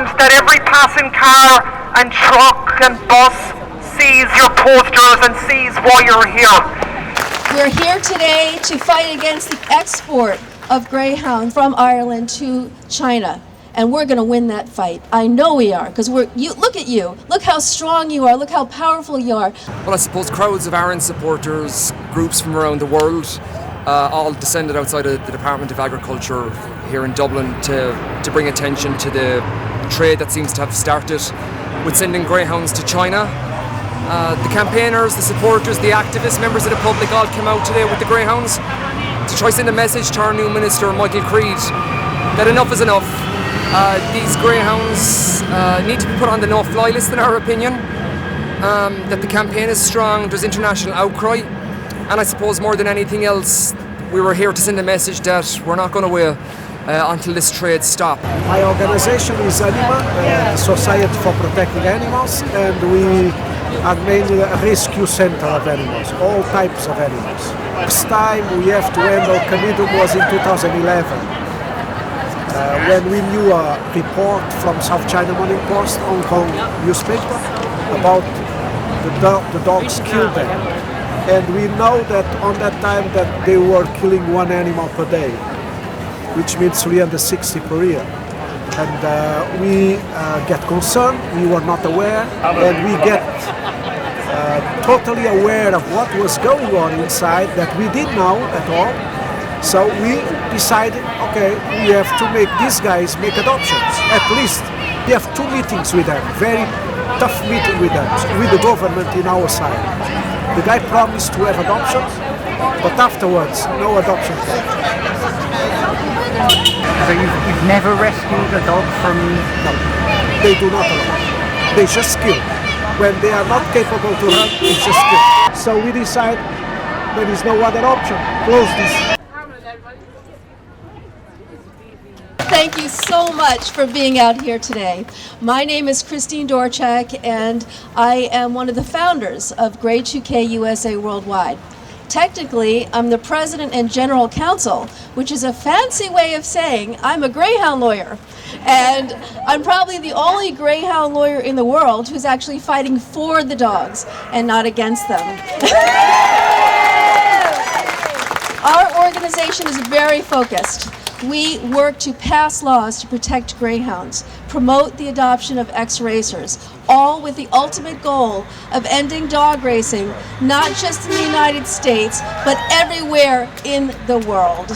important that every passing car and truck and bus sees your posters and sees why you're here. We're here today to fight against the export of greyhounds from Ireland to China. And we're going to win that fight. I know we are, because look at you. Look how strong you are. Look how powerful you are. Well, I suppose crowds of ARAN supporters, groups from around the world, all descended outside of the Department of Agriculture here in Dublin to bring attention to the trade that seems to have started with sending greyhounds to China. The campaigners, the supporters, the activists, members of the public all came out today with the greyhounds to try send a message to our new Minister, Michael Creed, that enough is enough. These greyhounds need to be put on the no-fly list in our opinion, that the campaign is strong, there's international outcry, and I suppose more than anything else we were here to send a message that we're not going to wait until this trade stops. My organization is Animal, Society for Protecting Animals, and we are mainly a rescue center of animals, all types of animals. Next time we have to handle Canidum was in 2011. When we knew a report from South China Morning Post, Hong Kong newspaper, about the dogs killed them. And we know that on that time that they were killing one animal per day, which means 360 per year. And we get concerned, we were not aware, and we get totally aware of what was going on inside that we didn't know at all. So we decided, okay, we have to make these guys make adoptions. At least we have 2 meetings with them, very tough meeting with them, with the government in our side. The guy promised to have adoptions, but afterwards, no adoptions. So you've never rescued a dog from... No, they do not allow. They just kill. When they are not capable to run, they just kill. So we decide there is no other option. Close this. Thank you so much for being out here today. My name is Christine Dorchak, and I am one of the founders of Grey 2K USA Worldwide. Technically, I'm the president and general counsel, which is a fancy way of saying I'm a greyhound lawyer. And I'm probably the only greyhound lawyer in the world who's actually fighting for the dogs and not against them. Our organization is very focused. We work to pass laws to protect greyhounds, promote the adoption of ex-racers, all with the ultimate goal of ending dog racing, not just in the United States, but everywhere in the world.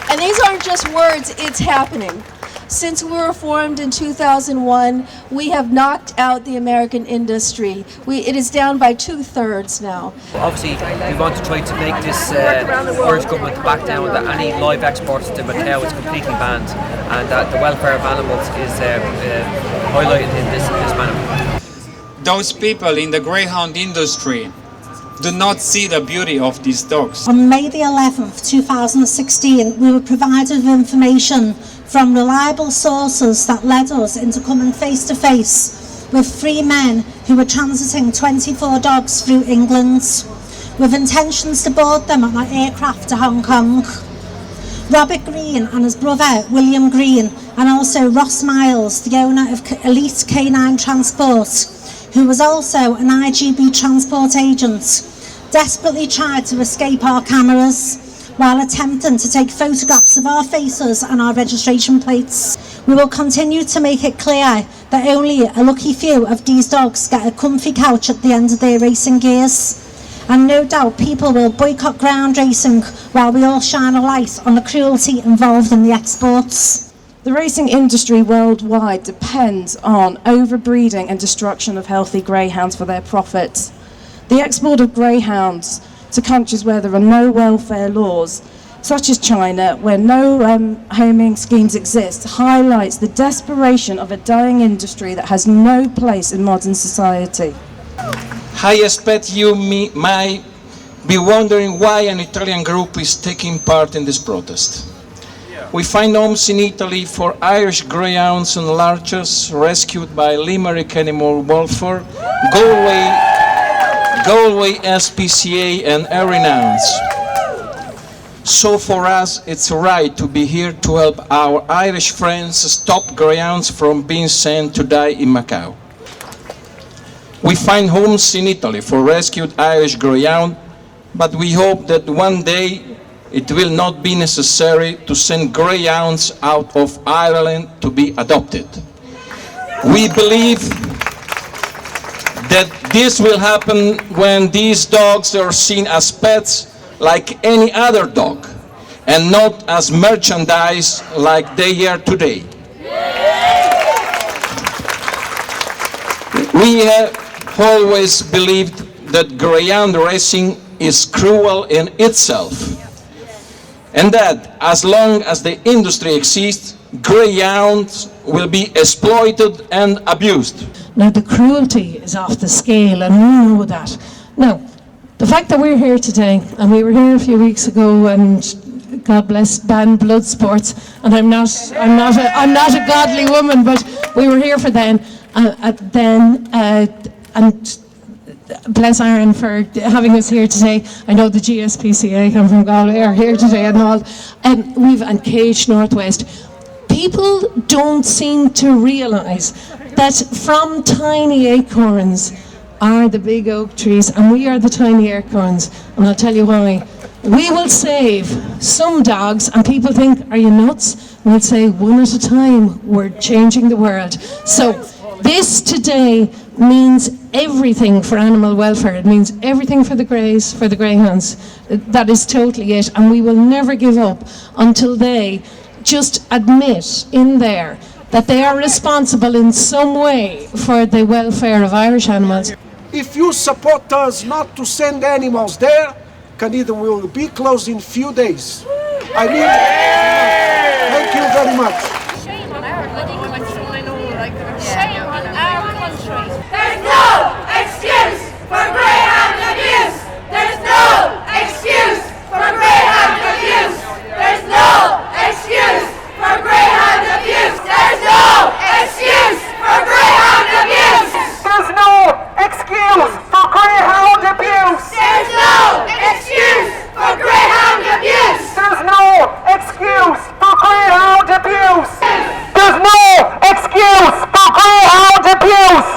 And these aren't just words, it's happening. Since we were formed in 2001, we have knocked out the American industry. It is down by 2/3 now. Obviously, we want to try to make this Irish government back down that any live exports to Macau is completely banned, and that the welfare of animals is highlighted in this manner. Those people in the greyhound industry do not see the beauty of these dogs. On May the 11th, 2016, we were provided with information from reliable sources that led us into coming face to face with 3 men who were transiting 24 dogs through England with intentions to board them on an aircraft to Hong Kong. Robert Green and his brother William Green, and also Ross Miles, the owner of Elite Canine Transport, who was also an IGB transport agent, desperately tried to escape our cameras while attempting to take photographs of our faces and our registration plates. We will continue to make it clear that only a lucky few of these dogs get a comfy couch at the end of their racing gears. And no doubt people will boycott ground racing while we all shine a light on the cruelty involved in the exports. The racing industry worldwide depends on overbreeding and destruction of healthy greyhounds for their profits. The export of greyhounds to countries where there are no welfare laws, such as China, where no homing schemes exist, highlights the desperation of a dying industry that has no place in modern society. I expect you might be wondering why an Italian group is taking part in this protest. We find homes in Italy for Irish greyhounds and larchers rescued by Limerick Animal Welfare, Galway SPCA and ARAN. So for us, it's right to be here to help our Irish friends stop greyhounds from being sent to die in Macau. We find homes in Italy for rescued Irish greyhound, but we hope that one day it will not be necessary to send greyhounds out of Ireland to be adopted. We believe that this will happen when these dogs are seen as pets like any other dog, and not as merchandise like they are today. We have always believed that greyhound racing is cruel in itself, and that as long as the industry exists, greyhounds will be exploited and abused. Now, the cruelty is off the scale, and we know that. Now, the fact that we're here today, and we were here a few weeks ago, and God bless, banned blood sports, and I'm not a godly woman, but we were here for then, and bless ARAN for having us here today. I know the GSPCA come from Galway are here today and all, and Cage Northwest. People don't seem to realise that from tiny acorns are the big oak trees, and we are the tiny acorns, and I'll tell you why. We will save some dogs, and people think, are you nuts? We'll say one at a time, we're changing the world. So this today means everything for animal welfare. It means everything for the greys, for the greyhounds. That is totally it, and we will never give up until they just admit in there that they are responsible in some way for the welfare of Irish animals. If you support us not to send animals there, Canada will be closed in few days. I mean, thank you very much. Shame on our bloody country. I know, like, shame on our country. There's no excuse for greyhound abuse. There's no excuse for greyhound abuse. There's no excuse for greyhound abuse. There's no excuse for greyhound abuse. There's no excuse for greyhound abuse. There's no excuse for greyhound abuse. There's no excuse for greyhound abuse. There's no excuse for greyhound abuse.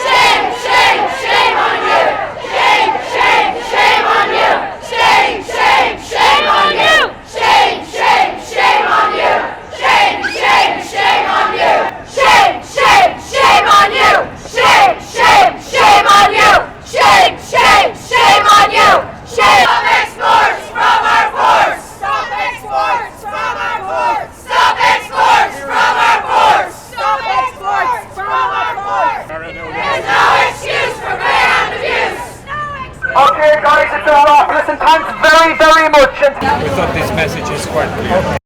Shame, shame, shame on you. Shame, shame, shame on you. Shame, shame, shame on you. Shame, shame, shame on you. Shame, shame, shame on you. Shame, shame, shame on you. Shame, shame, shame on you. Shame, shame, shame on you. Shame. Stop exports from our ports. Stop exports from our ports. Stop exports from our ports. Stop exports from our ports. There's no excuse for greyhound abuse. Okay guys, it's a wrap. Listen, thanks very, very much. We thought this message is quite clear.